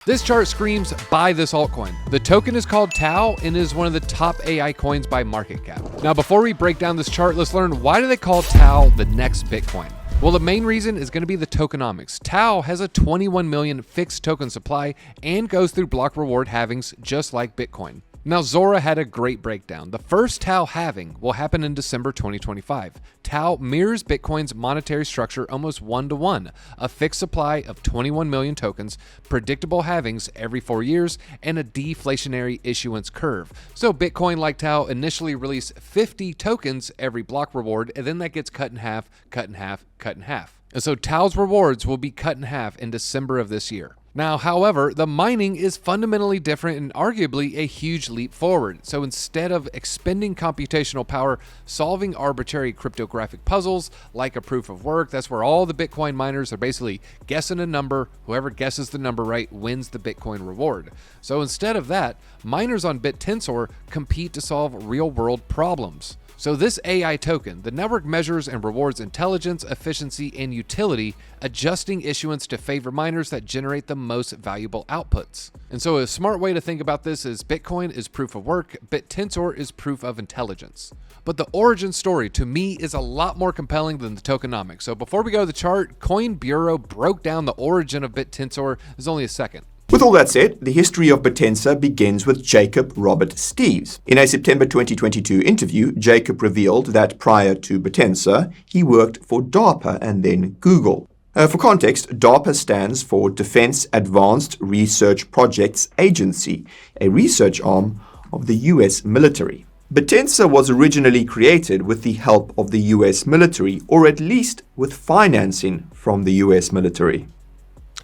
This chart screams, buy this altcoin. The token is called TAO and is one of the top AI coins by market cap. Now, before we break down this chart, let's learn why do they call TAO the next Bitcoin? Well, the main reason is going to be the tokenomics. TAO has a 21 million fixed token supply and goes through block reward halvings just like Bitcoin. Now, Zora had a great breakdown. The first TAO halving will happen in December 2025. TAO mirrors Bitcoin's monetary structure almost 1-to-1, a fixed supply of 21 million tokens, predictable halvings every 4 years, and a deflationary issuance curve. So Bitcoin, like TAO, initially release 50 tokens every block reward, and then that gets cut in half, cut in half, cut in half. And so TAO's rewards will be cut in half in December of this year. Now, however, the mining is fundamentally different and arguably a huge leap forward. So instead of expending computational power solving arbitrary cryptographic puzzles like a proof of work, that's where all the Bitcoin miners are basically guessing a number. Whoever guesses the number right wins the Bitcoin reward. So instead of that, miners on Bittensor compete to solve real-world problems. So this AI token, the network measures and rewards intelligence, efficiency, and utility, adjusting issuance to favor miners that generate the most valuable outputs. And so a smart way to think about this is Bitcoin is proof of work, Bittensor is proof of intelligence. But the origin story to me is a lot more compelling than the tokenomics. So before we go to the chart, Coin Bureau broke down the origin of Bittensor. There's only a second. With all that said, the history of Bittensor begins with Jacob Robert Steeves. In a September 2022 interview, Jacob revealed that prior to Bittensor, he worked for DARPA and then Google. For context, DARPA stands for Defense Advanced Research Projects Agency, a research arm of the US military. Bittensor was originally created with the help of the US military, or at least with financing from the US military.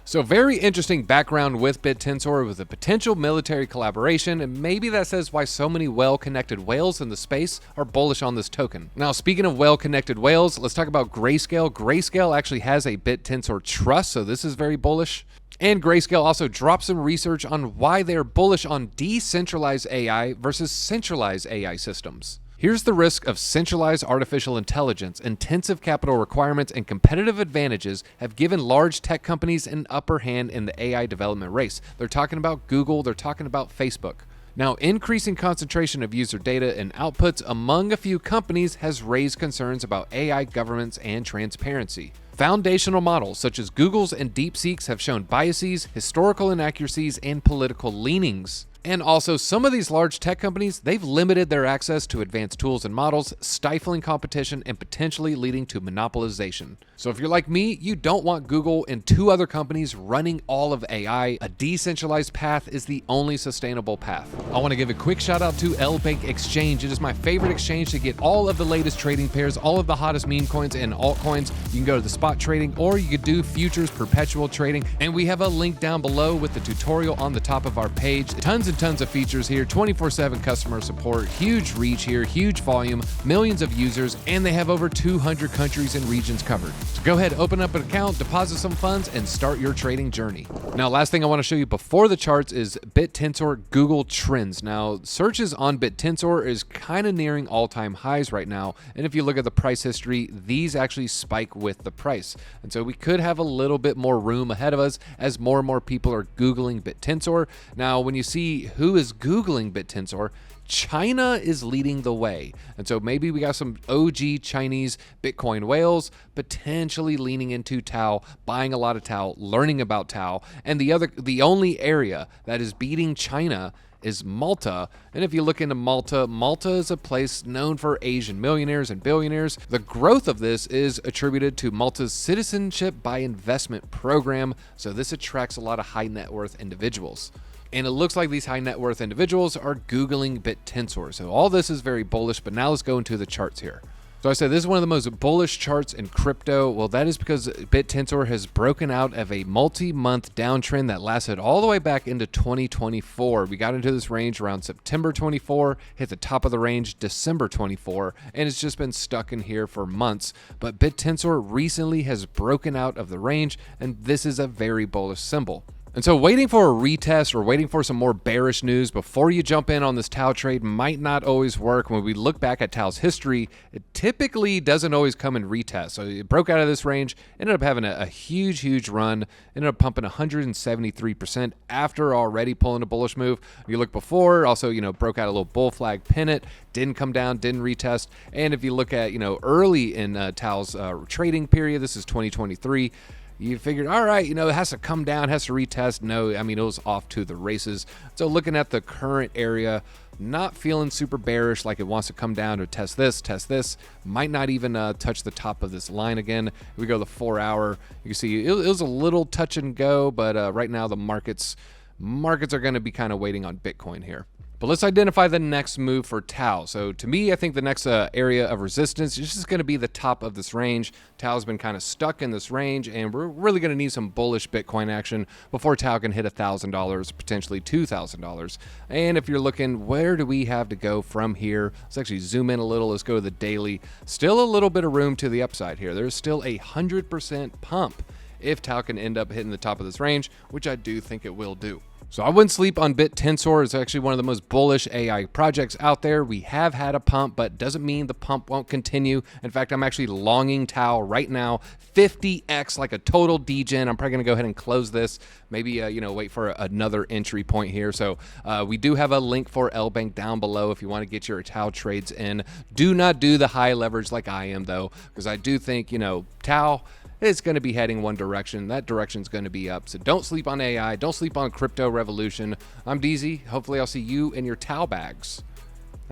So very interesting background with Bittensor with a potential military collaboration, and maybe that says why so many well-connected whales in the space are bullish on this token. Now, speaking of well-connected whales, let's talk about Grayscale. Grayscale actually has a Bittensor trust, so this is very bullish. And Grayscale also dropped some research on why they're bullish on decentralized AI versus centralized AI systems. Here's the risk of centralized artificial intelligence. Intensive capital requirements and competitive advantages have given large tech companies an upper hand in the AI development race. They're talking about Google, they're talking about Facebook. Now, increasing concentration of user data and outputs among a few companies has raised concerns about AI governance and transparency. Foundational models such as Google's and DeepSeek's have shown biases, historical inaccuracies, and political leanings. And also, some of these large tech companies, they've limited their access to advanced tools and models, stifling competition and potentially leading to monopolization. So if you're like me, you don't want Google and 2 other companies running all of AI. A decentralized path is the only sustainable path. I want to give a quick shout out to LBank Exchange. It is my favorite exchange to get all of the latest trading pairs, all of the hottest meme coins and altcoins. You can go to the spot trading, or you could do futures perpetual trading. And we have a link down below with the tutorial on the top of our page. Tons of features here, 24/7 customer support, huge reach here, huge volume, millions of users, and they have over 200 countries and regions covered. So go ahead, open up an account, deposit some funds, and start your trading journey. Now, last thing I want to show you before the charts is Bittensor Google Trends. Now, searches on Bittensor is kind of nearing all-time highs right now, and if you look at the price history, these actually spike with the price. And so we could have a little bit more room ahead of us as more and more people are Googling Bittensor. Now, when you see who is Googling Bittensor, China is leading the way. And so maybe we got some OG Chinese Bitcoin whales potentially leaning into TAO, buying a lot of TAO, learning about TAO. And the only area that is beating China is Malta. And if you look into Malta, Malta is a place known for Asian millionaires and billionaires. The growth of this is attributed to Malta's citizenship by investment program. So this attracts a lot of high net worth individuals. And it looks like these high net worth individuals are Googling Bittensor. So all this is very bullish, but now let's go into the charts here. So I said this is one of the most bullish charts in crypto. Well, that is because Bittensor has broken out of a multi-month downtrend that lasted all the way back into 2024. We got into this range around September 24, hit the top of the range December 24, and it's just been stuck in here for months. But Bittensor recently has broken out of the range, and this is a very bullish symbol. And so waiting for a retest or waiting for some more bearish news before you jump in on this TAO trade might not always work. When we look back at TAO's history, it typically doesn't always come in retest. So it broke out of this range, ended up having a huge run, ended up pumping 173% after already pulling a bullish move. You look before, also, broke out a little bull flag pennant, didn't come down, didn't retest. And if you look at, early in TAO's trading period, this is 2023, you figured, all right, it has to come down, has to retest. No, I mean, it was off to the races. So looking at the current area, not feeling super bearish, like it wants to come down to test this, might not even touch the top of this line again. If we go to the 4 hour, you can see it was a little touch and go, but right now the markets are going to be kind of waiting on Bitcoin here. But let's identify the next move for TAO. So to me, I think the next area of resistance is just going to be the top of this range. TAO's been kind of stuck in this range, and we're really going to need some bullish Bitcoin action before TAO can hit $1,000, potentially $2,000. And if you're looking, where do we have to go from here? Let's actually zoom in a little. Let's go to the daily. Still a little bit of room to the upside here. There's still a 100% pump if TAO can end up hitting the top of this range, which I do think it will do. So I wouldn't sleep on Bittensor. It's actually one of the most bullish AI projects out there. We have had a pump, but doesn't mean the pump won't continue. In fact, I'm actually longing TAO right now, 50x, like a total degen. I'm probably going to go ahead and close this. Maybe, wait for another entry point here. So we do have a link for LBank down below if you want to get your TAO trades in. Do not do the high leverage like I am, though, because I do think, TAO is going to be heading one direction. That direction is going to be up. So don't sleep on AI. Don't sleep on crypto revolution. I'm DZ. Hopefully I'll see you in your TAO bags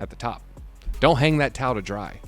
at the top. Don't hang that TAO to dry.